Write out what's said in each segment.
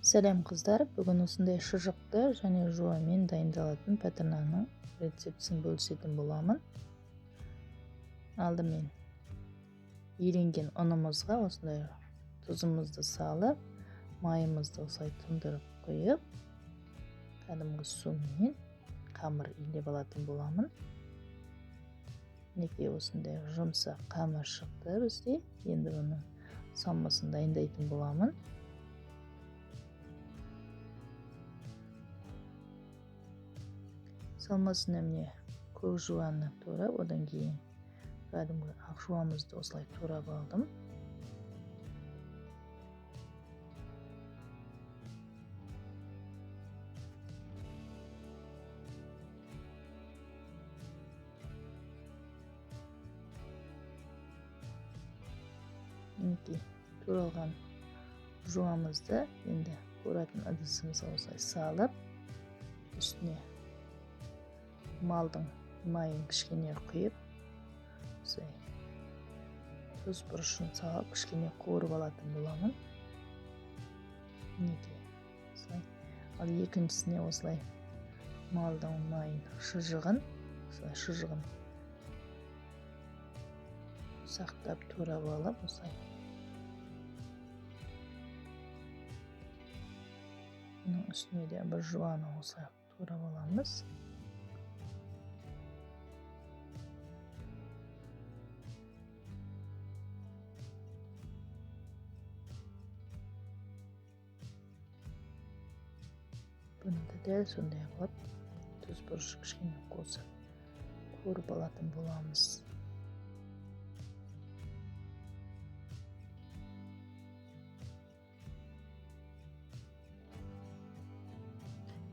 Сәлем қыздар, бүгін осындай шұжықты және жуамен дайындалатын пәтірнаның рецептісін бөлісетін боламын. Алдымен үйренген ұнымызға осындай тұзымызды салып, майымызды осылай тұндырып қойып, кәдімгі сумен қамыр илеп алатын боламын. Мінекей осындай жұмсақ қамыр шықты бізде. Енді оның салмасын дайындайтын боламын. Салмасына міне көк жуаны турап, одан кейін кәдімгі ақ жуамызды осылай турап алдым. Мінекей туралған жуамызды енді туратын ыдысымызға осылай салып, үстіне малдың майын кішкене құйып, осылай тұз бұрышын салып кішкене қуырып алатын боламын. Мінекей осылай. Ал екіншісіне осылай малдың майын шұжығын сақтап турап алып, осылай бұның үстіне де бір жуаны осылай турап аламыз. Бұны да дәл сондай қылып тұз бұрыш кішкене қосып қуырып алатын боламыз.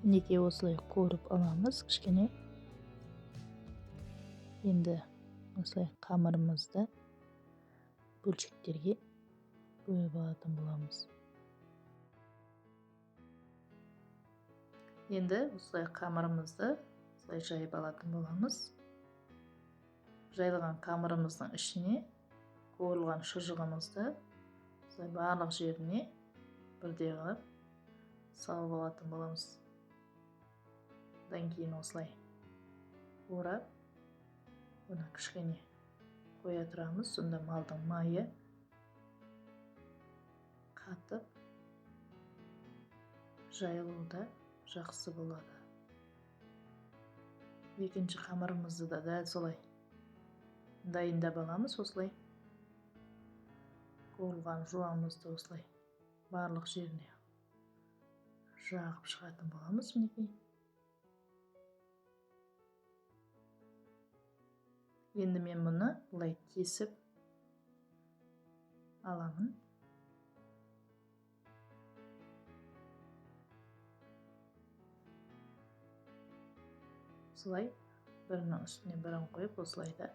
Мінекей осылай қуырып аламыз кішкене. Енді осылай қамырымызды бөлшектерге бөліп алатын боламыз. Енді осылай қамырымызды осылай жайып алатын боламыз. Жайылған қамырымыздың ішіне қуырылған шұжығымызды осылай барлық жеріне бірдей қылып салып алатын боламыз. Одан кейін осылай орап, оны кішкене қоя тұрамыз. Сонда малдың майы қатып, жайылуда жақсы болады. Екінші қамырымызды да дәл солай дайындап аламыз. Осылай қуырылған жуамызды осылай барлық жеріне жағып шығатын боламыз. Мінекей. Енді мен мұны бұлай кесіп аламын. Осылай бірінің үстіне бірін қойып, осылай да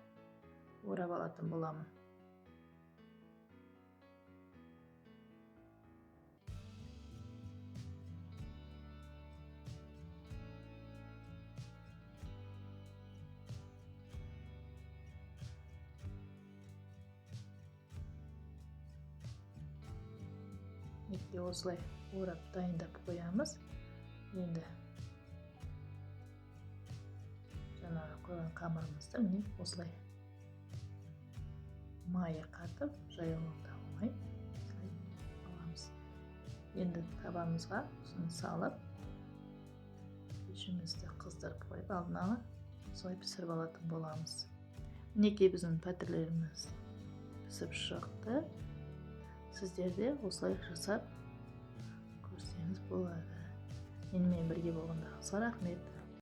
орап алатын боламын. Мінекей осылай орап дайындап қоямыз. Енді жаңағы қойған қамырымызды міне осылай майы қатып, жайылуында оңай осылай аламыз. Енді табамызға осыны салып, пешімізді қыздырып қойып, алдын ала осылай пісіріп алатын боламыз. Мінекей біздің пәтірлеріміз пісіп шықты. Сіздер де осылай жасап көрсеңіз болады. Менімен бірге болғандарыңызға рахмет.